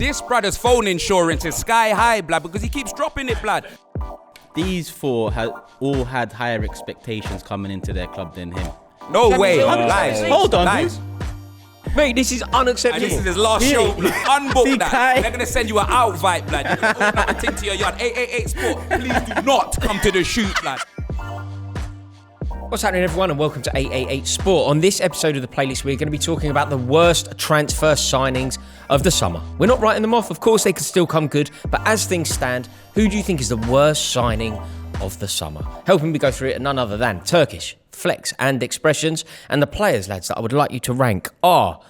This brother's phone insurance is sky high, blood, because he keeps dropping it, blood. These four all had higher expectations coming into their club than him. No way. Lies. Hold on. Lies. Mate, this is unacceptable. And this is his last show, blood. Unbook that. They're going to send you an outfite, blood. You can open up a thing to your yard. 888 Sport. Please do not come to the shoot, blood. What's happening, everyone, and welcome to 888 Sport. On this episode of the playlist, we're going to be talking about the worst transfer signings of the summer. We're not writing them off. Of course, they could still come good. But as things stand, who do you think is the worst signing of the summer? Helping me go through it, none other than Turkish, Flex and Expressions. And the players, lads, that I would like you to rank are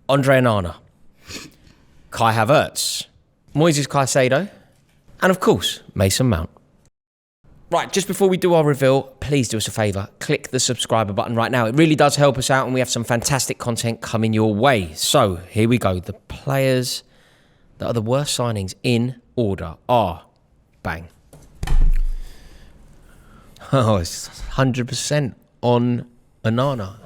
Onana, Kai Havertz, Moises Caicedo, and of course, Mason Mount. Right, just before we do our reveal, please do us a favour. Click the subscriber button right now. It really does help us out and we have some fantastic content coming your way. So, here we go. The players that are the worst signings in order are... Bang. Oh, it's 100% on Onana.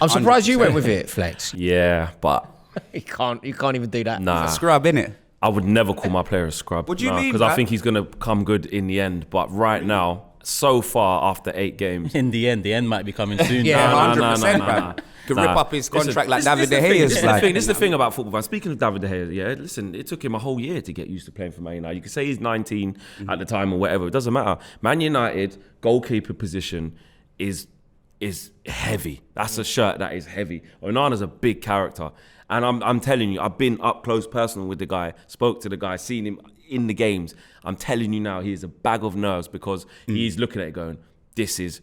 I'm surprised you went with it, Flex. Yeah, but... You can't even do that. Nah. It's a scrub, innit? I would never call my player a scrub. What do you mean, because I think he's going to come good in the end. But right now, so far after 8 games... In the end might be coming soon. Yeah, 100%, man. Could rip up his contract like David De Gea. This is the thing about football fans. Speaking of David De Gea, yeah, listen, it took him a whole year to get used to playing for Man United. You could say he's 19 at the time or whatever. It doesn't matter. Man United goalkeeper position is heavy. That's a shirt that is heavy. Onana's a big character. And I'm telling you, I've been up close personal with the guy, spoke to the guy, seen him in the games. I'm telling you now, he is a bag of nerves because he's looking at it going, this is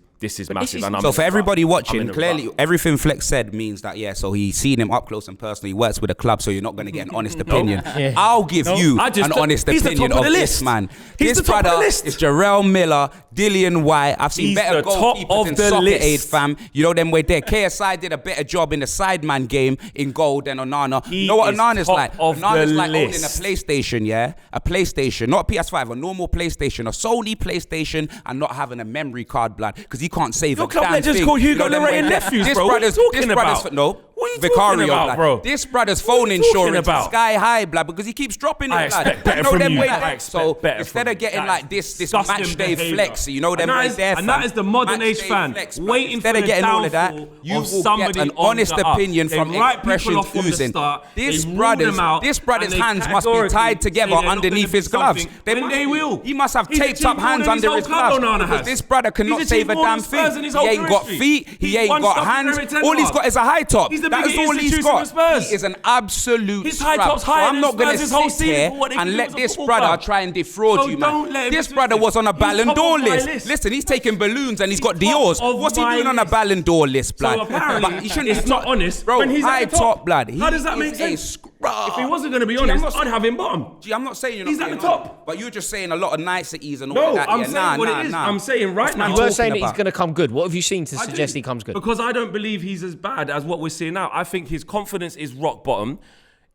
massive. So for everybody watching, clearly everything Flex said means that, yeah, so he's seen him up close and personal. He works with a club, so you're not going to get an honest opinion. Yeah. I'll give you an honest opinion of this man. This brother is Jarrell Miller, Dillian White. I've seen better goalkeepers in Soccer Aid, fam. You know them way there. KSI did a better job in the sideman game in goal than Onana. You know what Onana's like? Onana's like owning a PlayStation, yeah? A PlayStation, not a PS5, a normal PlayStation, a Sony PlayStation, and not having a memory card, blood, because he can't save a damn thing. Your club legends called Hugo Lloret and nephews, bro. What are you talking about? No. What are you talking about, bro? This brother's phone insurance is sky high, blood, because he keeps dropping it, I expect better from you. So instead of getting like this match day flex, you know them right there, and that is the modern age fan waiting for the getting all of that. You will get an honest opinion from Expressions oozing. This brother's hands must be tied together underneath his gloves. They will. He must have taped up hands under his gloves because this brother cannot save a damn thing. He ain't got feet. He ain't got hands. All he's got is a high top. That is all he's got. He is an absolute scrap. So I'm not going to sit here and let this brother try and defraud you, man. This brother was on a Ballon d'Or list. Listen, he's taking balloons and he's got Dior's. What's he doing on a Ballon d'Or list, blood? So apparently, it's not honest. Bro, when he's high at the top, blood. How does that make sense? If he wasn't going to be honest, I'd have him bottom. I'm not saying you're not. He's at the top. But you're just saying a lot of niceties and all that. No, I'm saying what it is. I'm saying right now. You were saying that he's going to come good. What have you seen to suggest he comes good? Because I don't believe he's as bad as what we're seeing now. I think his confidence is rock bottom.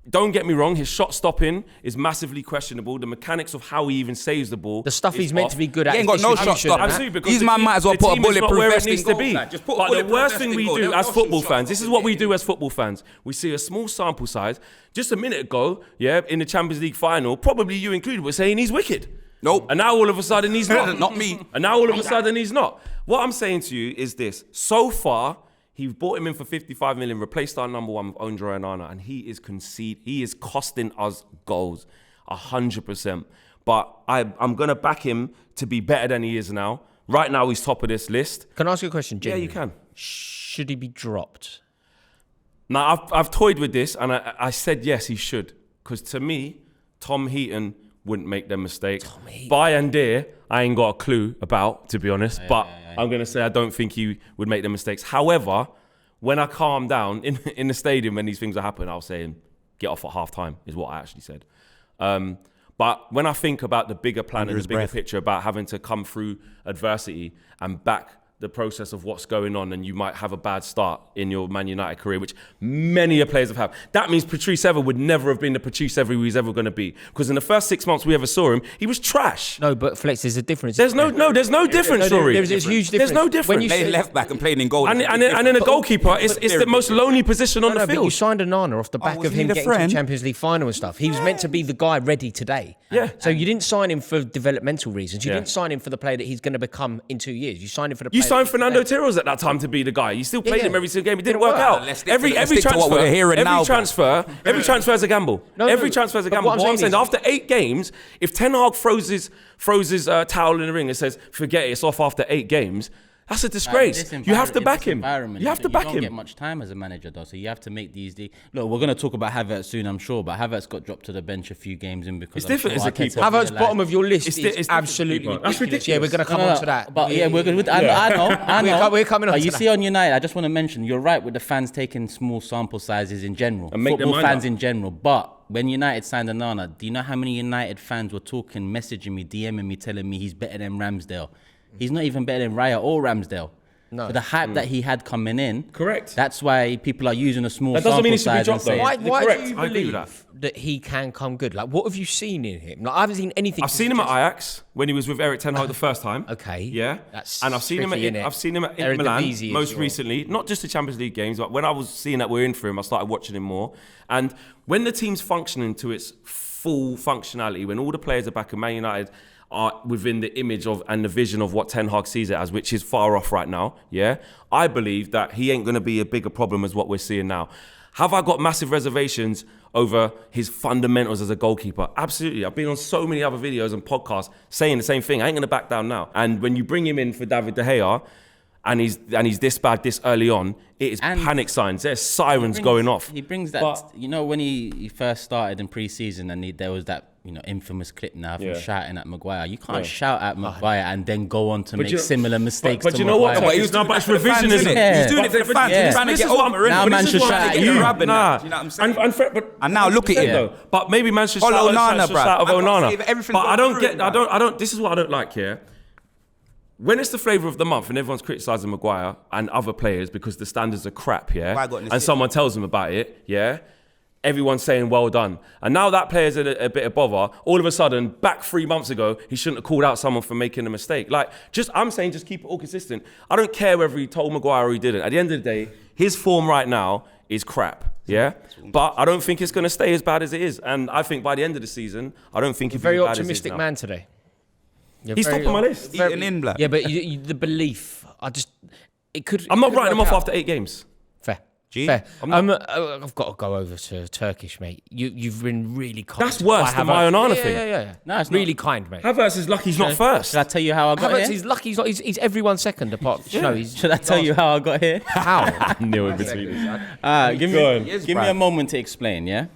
Don't get me wrong, his shot stopping is massively questionable. The mechanics of how he even saves the ball. The stuff he's meant to be good at. He ain't got no shot stopping. These man might as well put a bulletproof vest in goal. But the worst thing we do as football fans, this is what we do as football fans. We see a small sample size. Just a minute ago, yeah, in the Champions League final, probably you included, were saying he's wicked. Nope. And now all of a sudden he's not. Not me. And now all of a sudden he's not. What I'm saying to you is this. So far, he bought him in for 55 million, replaced our number one with Onana, and he is costing us goals, 100%. But I'm going to back him to be better than he is now. Right now, he's top of this list. Can I ask you a question, genuinely? Yeah, you can. Should he be dropped? Now, I've toyed with this, and I said yes, he should. Because to me, Tom Heaton wouldn't make them mistakes. Bayandere, I ain't got a clue about, to be honest. But I'm going to say I don't think he would make them mistakes. However, when I calm down in the stadium when these things are happening, I'll say, get off at half-time, is what I actually said. But when I think about the bigger plan and the bigger picture about having to come through adversity and back the process of what's going on, and you might have a bad start in your Man United career, which many players have had. That means Patrice Evra would never have been the Patrice Evra he's ever going to be, because in the first 6 months we ever saw him, he was trash. No, but Flex, there's a difference. There's no difference, Rory. There's a huge difference. There's no difference. When you play left back and playing in goal, and then a goalkeeper, it's the most lonely position on the But you field. signed Onana off the back of him getting to the Champions League final and stuff. He was meant to be the guy ready today. Yeah. So you didn't sign him for developmental reasons. You didn't sign him for the player that he's going to become in 2 years. You signed him for the. You signed Fernando Torres at that time to be the guy. You still played him every single game. It didn't work out. Every transfer is a gamble. Every transfer is a gamble. What I'm saying, after 8 games, if Ten Hag throws his towel in the ring and says, "Forget it, it's off after 8 games," that's a disgrace. You have to back him. You have to back him. You don't get much time as a manager, though, so you have to make these. Look, we're going to talk about Havertz soon, I'm sure, but Havertz got dropped to the bench a few games in because it's different as a keeper. Havertz bottom of your list is absolutely that's ridiculous. Yeah, we're going to come on to that. But yeah, we're good. I know. We're coming on. You see on United, I just want to mention, you're right with the fans taking small sample sizes in general, and make football fans in general, but. When United signed Onana, do you know how many United fans were talking, messaging me, DMing me, telling me he's better than Ramsdale? He's not even better than Raya or Ramsdale. No. For the hype that he had coming in. Correct. That's why people are using a small that doesn't mean he should be sample size. dropped, though. Why do you believe that he can come good? Like, what have you seen in him? Like, I haven't seen anything. I've seen him at Ajax when he was with Erik ten Hag the first time. Okay. Yeah. And I've seen him at Inter Milan most recently. Not just the Champions League games, but when I was seeing that we're in for him, I started watching him more. And when the team's functioning to its full functionality, when all the players are back and Man United are within the image of and the vision of what Ten Hag sees it as, which is far off right now, yeah? I believe that he ain't going to be a bigger problem as what we're seeing now. Have I got massive reservations over his fundamentals as a goalkeeper? Absolutely. I've been on so many other videos and podcasts saying the same thing. I ain't going to back down now. And when you bring him in for David De Gea, and he's this bad this early on, it is panic signs. There's sirens going off. He brings that, when he first started in pre-season and there was that, infamous clip now of him shouting at Maguire. You can't shout at Maguire and then go on to make similar mistakes but to you know Maguire. what? But it's revisionism. He's doing it for the fans. He's trying to get over it. Now man should shout at you. You know what I'm saying? And now look at him. But maybe man should shout of Onana. But I don't. This is what I don't like here. When it's the flavour of the month and everyone's criticising Maguire and other players because the standards are crap, yeah, and someone tells them about it, yeah, everyone's saying well done. And now that player's a bit of bother, all of a sudden, back 3 months ago, he shouldn't have called out someone for making a mistake. I'm saying just keep it all consistent. I don't care whether he told Maguire or he didn't. At the end of the day, his form right now is crap, yeah? But I don't think it's going to stay as bad as it is. And I think by the end of the season, I don't think he's very optimistic man today. He's top of my list. Eating in, black. Yeah, but the belief, I'm not writing him off after 8 games. Fair. Fair. I've got to go over to Turkish, mate. You've been really kind. That's worse than my Onana thing. Yeah. No, it's really kind, mate. Havertz is lucky he's not first. Should I tell you how I got here? Havertz is lucky he's not. He's everyone second apart. Should I tell you how I got here? How? Knew in between. Give me a moment to explain, yeah?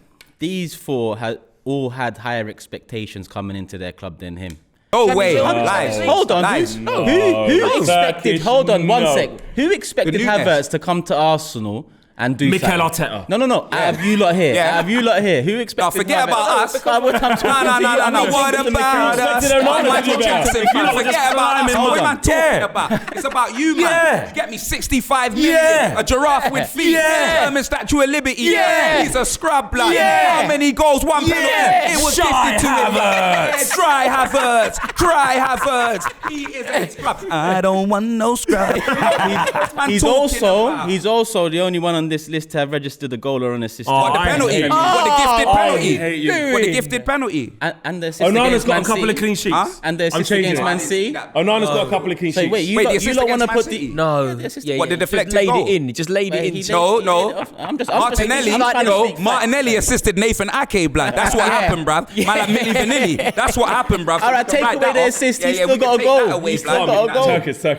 These 4 all had higher expectations coming into their club than him. Oh wait, lies. Hold on. Who expected? Hold on, one sec. Who expected Havertz to come to Arsenal and do Mikel Arteta? No. Out of you lot here. Yeah. Out of you lot here. Who expected? Forget about us. No. What about us? Michael Jackson. Forget about us. What am I talking about? It's about you, man. Get me 65 million. A giraffe with feet. German Statue of Liberty. He's a scrub, blood. How many goals? 1 penalty. It was gifted to him. Cry Havertz. He is a scrub. I don't want no scrub. He's also the only one on this list to have registered a goal or an assist. What the penalty? What the gifted penalty? What the gifted penalty? And the assist Onana's got a couple of clean sheets. And the assist against Man City. Onana's got a couple of clean sheets. Wait, you don't want to put the... No. What, the deflected goal? He just laid it in. No. Martinelli assisted Nathan Ake, blood. That's what happened, bruv. Man like Milli Vanilli. That's what happened, bruv. All right, take away the assist. He's still got a goal. He's still got a goal.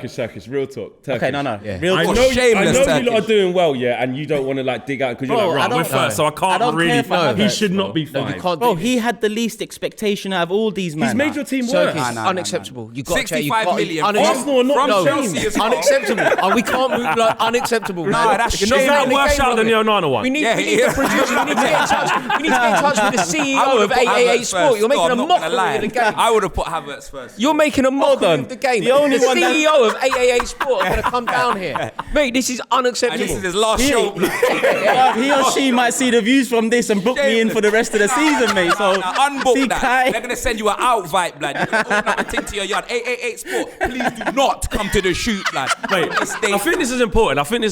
Turkish. Real talk. Okay, no. I know you lot are doing well, yeah, and and you don't want to like dig out because you're Bro, like, right, we're first, so I can't really. He should not be No, you five. can't Bro, do- he had the least expectation out of all these men. He's made your team Turkish, worse. unacceptable. You got 65 million. Arsenal are not From the Chelsea same. as well. unacceptable. We can't move like unacceptable. Nah, man. that's You're shit. not Is playing that the worse game, out than the Robin. Onana one? We need Yeah, the yeah. producer. We need to get in touch. We need to get in touch with the I CEO would of have put 888 Havertz Sport. first. You're making No, a I'm not gonna mockery lie. of the game. I would have put Havertz first. You're making a mockery of the game. The only one that- CEO of 888 Sport are going to come down here. Mate, this is And unacceptable. this is his last show. He or she might see the views from this and book me in for the rest of the season, mate. So Unbook see that. Kai. They're gonna send you an out blood. You're gonna open up a thing to your yard. 888 Sport. Please do not come to the shoot, blood. Wait, I think this is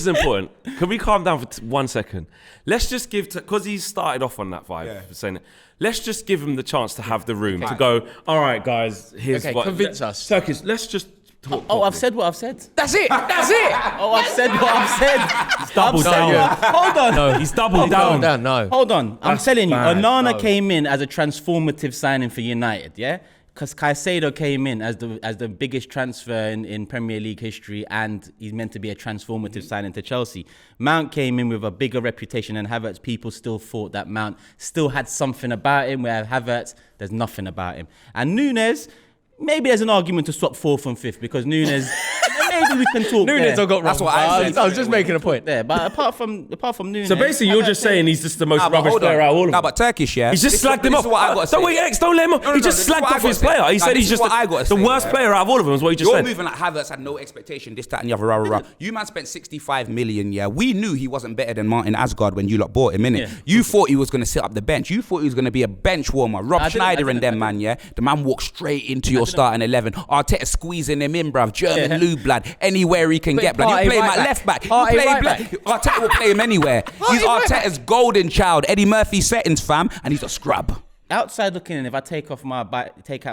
important. Can we calm down for 1 second? Let's just give, because he started off on that vibe, saying it. Let's just give him the chance to have the room to go, all right, guys, here's Okay, what. convince us. Turkish, let's just talk. Oh, I've said what I've said. That's it. That's it. Oh, I've said what I've said. He's doubled down. Hold on. No. He's doubled Calm down. down. No. Hold on. I'm telling you, bad. Onana came in as a transformative signing for United, yeah? Because Caicedo came in as the biggest transfer in Premier League history, and he's meant to be a transformative signing to Chelsea. Mount came in with a bigger reputation than Havertz. People still thought that Mount still had something about him, where Havertz, there's nothing about him. And Nunes, maybe there's an argument to swap fourth and fifth, because Nunes, maybe we can talk Nunes there. got wrong. That's what I said. I was just making a point. There, but apart from Nunes. So basically, you're just saying he's just the most rubbish player out of all of them. Nah, but Turkish, yeah. He's just slagged him off. This is what I got to say. Don't wait, X, don't let him off. He just this is slagged what I off gotta his say. player. He Nah, said this he's is just what I gotta the say, worst yeah. player out of all of them, is what he just You're said. moving like Havertz had no expectation, this, that, and the other, rah, rah, rah. You man spent 65 million, yeah. We knew he wasn't better than Martin Asgard when you lot bought him, innit? Yeah. You thought he was going to sit up the bench. You thought he was going to be a bench warmer. Rob Schneider and them, man, yeah. The man walked straight into your starting 11. Arteta squeezing him in, bruv. German lube, blood. Anywhere he can get, blood. You play him at left back. Arteta will play him anywhere. He's Arteta's golden child. Eddie Murphy settings, fam, and he's a scrub. Outside looking in, if I take out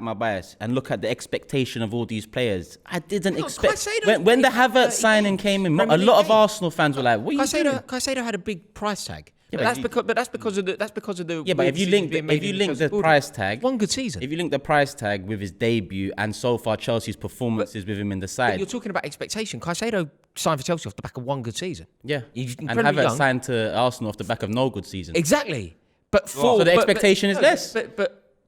my bias and look at the expectation of all these players, I didn't expect. Caicedo's When the played Havertz signing came in, Premier a lot League of Arsenal fans were like, "What are you doing?" Caicedo had a big price tag. Yeah, But that's because of the. Yeah, but if you link the price tag, one good season. If you link the price tag with his debut and so far Chelsea's performances with him in the side, You're talking about expectation. Caicedo signed for Chelsea off the back of one good season. yeah, He's and incredibly Havertz young. signed to Arsenal off the back of no good season. Exactly. But So the expectation is less.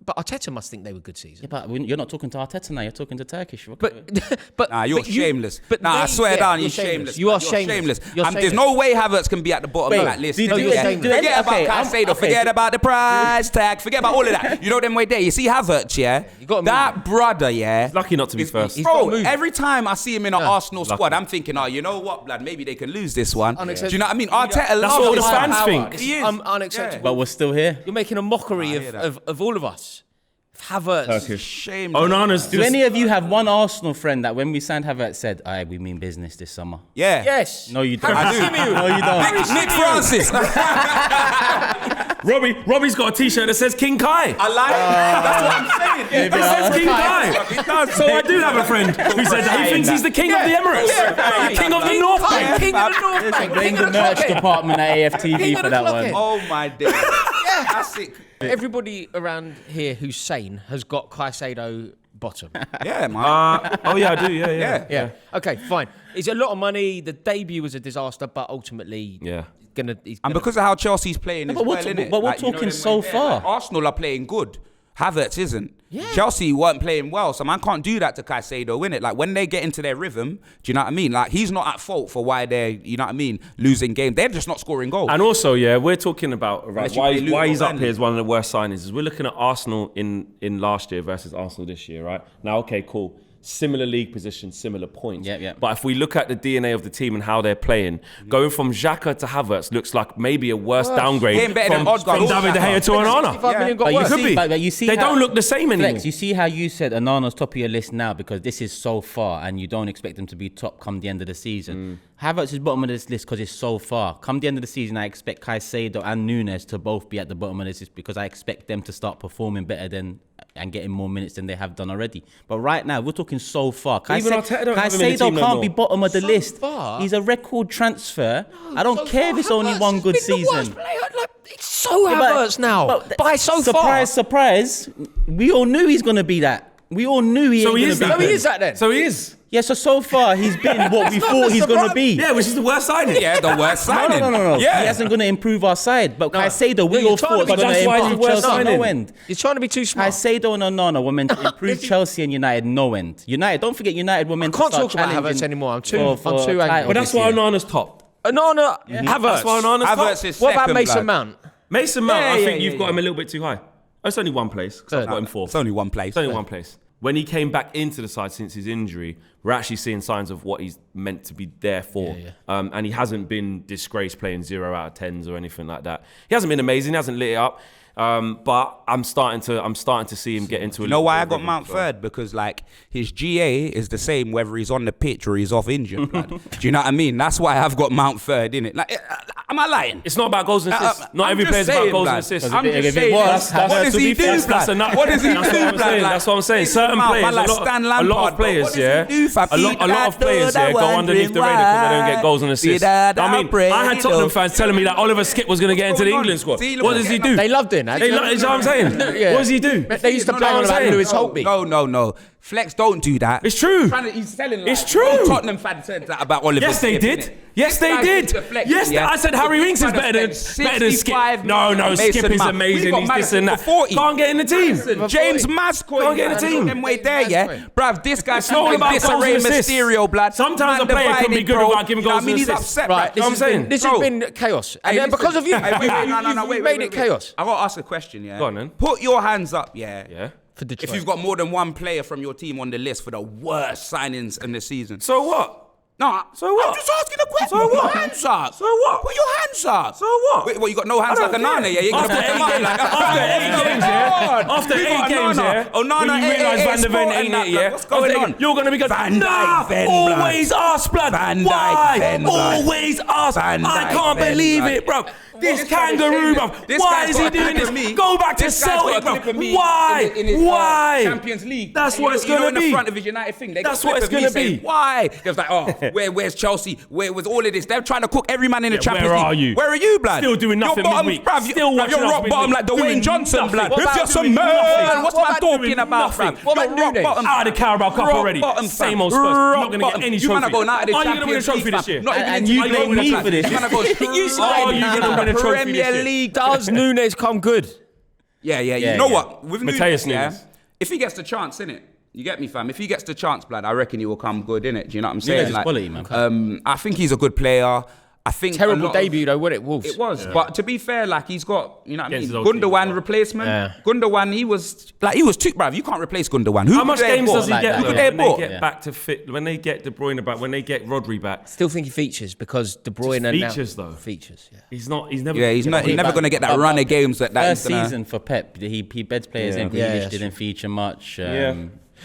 But Arteta must think they were good season. Yeah, but you're not talking to Arteta now. You're talking to Turkish. But Nah, you're but you- shameless. but Nah, I they- swear yeah, down, you're you're shameless. You are You're shameless. You're There's shameless. no way Havertz can be at the bottom of that list. No, you're shameless. Forget about okay, Caicedo. okay. Forget about the price tag. Forget about all of that. You know them way there. You see Havertz, yeah? You gotta move That him. brother, yeah? Lucky not to be first. He's gotta Bro, move. every time I see him in an Arsenal squad, I'm thinking, oh, you know what, blood? Maybe they can lose this one. Do you know what I mean? Arteta That's loves what all the this fans power. think. He is. Unacceptable. But we're still here. You're making a mockery of all of us. Havertz. Shame. Onana's Do just... any of you have one Arsenal friend that when we signed Havertz said, "Aye, we mean business this summer"? Yeah. Yes. No, you don't. I do. No, you don't. Nick Francis. Robbie's got a t-shirt that says King Kai. I like it. That's what I'm saying. It says King Kai. So I do have a friend who said that he thinks he's the king of the Emirates. King of the North Bank. King of the North Bank. Blame King the of the merch Clockhead. department at AFTV King of for the that one. Clockhead. Oh my days. That's it. Everybody around here who's sane has got Caicedo bottom. Yeah, man. Oh yeah, I do. Yeah. Yeah. Okay, fine. It's a lot of money. The debut was a disaster, but ultimately, Yeah. he's And because of how Chelsea's playing as but we're well, ta- innit? but we're Like, you know talking them so way there, far. like, Arsenal are playing good. Havertz isn't. Yeah. Chelsea weren't playing well, so man can't do that to Caicedo, innit? Like when they get into their rhythm, do you know what I mean? Like he's not at fault for why they're, you know what I mean, losing games. They're just not scoring goals. And also, yeah, we're talking about Unless you why play Luton he's or up Burnley. here as one of the worst signings. Is we're looking at Arsenal in last year versus Arsenal this year, right? Now, okay, cool. Similar league position, similar points. Yeah. But if we look at the DNA of the team and how they're playing, going from Xhaka to Havertz looks like maybe a worse downgrade Getting better from than Odegaard. David De Gea to Onana. 65 million got But you worse. Could see, be. but you see They how- don't look the same anymore. Flex, you see how you said Onana's top of your list now because this is so far and you don't expect them to be top come the end of the season. Havertz is bottom of this list because it's so far. Come the end of the season, I expect Caicedo and Nunes to both be at the bottom of this list because I expect them to start performing better and getting more minutes than they have done already. But right now, we're talking so far. Even Arteta don't have him in the Caicedo team no can't more. be bottom of the So list. far? He's a record transfer. I don't So care far, if it's only Havertz one has good been the worst season. player. Like, it's so Havertz now. But By so surprise, far. surprise. We all knew he's going to be that. We all knew he So ain't he going is to be that. So he good. is that then. So he is. Yeah, so far he's been what we thought he's going to be. Yeah, which is the worst signing. Yeah, the worst signing. No. Yeah. He hasn't going to improve our side. But Caicedo, we all thought was But going that's to why he's the improve worst Chelsea signing. no end. You're trying to be too smart. Caicedo and Onana were meant to improve Chelsea and United no end. United, don't forget United were meant I can't to start talk about challenging Havertz anymore. I'm too for angry. title But that's this why year. Onana's top. Onana, Havertz. That's why Onana's top. Havertz is What about second, Mason blood. Mount? Mason Mount, I Yeah, think yeah, you've got him a little bit too high. It's only one place. 'Cause I've got him fourth. It's only one place. It's only one place. When he came back into the side since his injury, we're actually seeing signs of what he's meant to be there for. And he hasn't been disgraced playing 0 out of 10s or anything like that. He hasn't been amazing. He hasn't lit it up. But I'm starting to see him get into a. You know why I got Mount third? Because like his GA is the same whether he's on the pitch or he's off injured. Blood. Do you know what I mean? That's why I've got Mount third, innit? Like, am I lying? It's not about goals and assists. Not I'm every just player's about saying, goals blood. and assists. I'm If just it saying. was, What does he do, That's blood? enough. What does he do, That's what I'm blood? saying. Like, That's what I'm saying. it's Certain about- players, like a Stan lot Lampard, of players, what does he yeah. do, fam? A lot of players, yeah, go underneath the radar because they don't get goals and assists. I mean, I had Tottenham fans telling me that Oliver Skip was going to get into the England squad. What does he do? They loved it. You know what I'm saying? What does he do? They used to play on about Lewis Holtby. No. Flex, don't do that. It's true. He's selling like, It's true. Tottenham fans said that about Oliver Yes, they Skip, did. innit? Yes, they Guys did. used to flex, Yes, yeah. I said Harry Winks is Trying to better than spend Skip. 65 No, million. Skip Mason is Mount. amazing. We got He's this Madison and that. for 40. Can't get in the team. James Mascoy. Can't get in the team. Them way there, yeah. Bruv, this guy's It's not all about goals disarray and assists. Mysterio, blood. Sometimes a Man player can be divided, good bro. without giving You know what goals I mean? and He's assists. upset, Right, bruv. this has been chaos. And then because of you, you've made it chaos. I got to ask a question, yeah. Go on, then. Put your hands up, yeah. Yeah. For Detroit. If you've got more than one player from your team on the list for the worst signings in the season. So what? No, So what? I'm just asking a question. So Put what? your hands up. So what? Put your hands up. So what? Wait, what, you got no hands I like don't Onana, care. yeah? You're After gonna put 8 them up games, like after 8 games, yeah? After 8 games, yeah? Onana, when you realise Van der Ven ain't it, yeah? What's going on? You're going to be good. Van Nah, Dijk, Ven, blood. always us, blood. Van Dijk, Why? Ven, blood. Always us. Van I Dijk, can't Ven, believe blood. it, bro. This This guy's kangaroo, bro. this Why guy's is he got a doing clip this? of me. Go back to This guy's got a Celtic, bro. clip of me Why? in his, Why? Champions League. That's what it's You know, gonna in the be. front of his United thing. They got That's a what clip it's of me gonna saying, be. Why? They was like, where's Chelsea? Where was all of this? They're trying to cook every man in the Champions where League. are you? Where are you, blood? Still doing nothing You're bottom, midweek. bruv, Still bruv, watching you're us rock bottom like midweek. Dwayne Johnson, Doing blood. nothing. If you're some Doing man, nothing. what's What man about talking doing about, nothing? bruv? What about You're rock Nunes? bottom. Out of the Carabao Cup Rock already. bottom, Same fam. old Spurs. You're not Rock going to get bottom. any You man are trophy. going out of the Are you going to win a Champions trophy League, this year? fam. Not even And into you the blame Europa me League. for this. You man are going You straight are you into gonna win a the trophy this Premier year? League. Does Nunes come good? Yeah. Yeah, You know yeah. what? With Mateus Nunes, yeah, Nunes. if he gets the chance, innit? You get me, fam? If he gets the chance, blood, I reckon he will come good, innit? Do you know what I'm saying? Nunes is quality, man. I think he's a good player. I think Terrible debut though, wasn't it, Wolves? It was, but to be fair, like he's got, you know what I mean? Against his old team, Gundogan bro. replacement. Yeah. Gundogan, he was too, bruv. You can't replace Gundogan. Who How could much they games bought? does he Like get that, though, Who could yeah. they when they bought? get back to fit, when they get De Bruyne back, when they get Rodri back? Still think he features because De Bruyne and features, though. Features, yeah. He's never. Yeah, he's never But- going to get that but- run of games that First he's gonna. season for Pep, he beds players in. Yeah, Grealish yeah, didn't feature much. Yeah.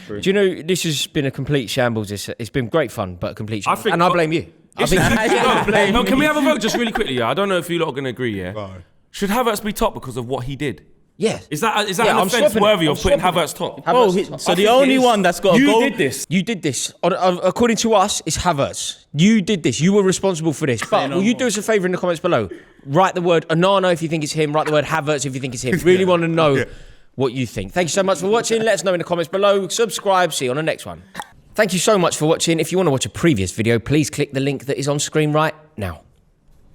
Do you know this has been a complete shambles? It's been great fun, but a complete shambles. think- And I blame you. I think No, can we have a vote just really quickly? Yeah, I don't know if you lot are going to agree. Yeah, should Havertz be top because of what he did? yeah. Is that Yeah, an I'm offence swapping it. worthy I'm of putting swapping it. Havertz top? Oh, so the only one that's got a goal. You did this. You did this. According to us, it's Havertz. You did this. You were responsible for this. But will you do us a favour in the comments below? Write the word Onana if you think it's him. Write the word Havertz if you think it's him. Really want to know what you think. Thank you so much for watching. Let us know in the comments below. Subscribe. See you on the next one. Thank you so much for watching. If you want to watch a previous video, please click the link that is on screen right now.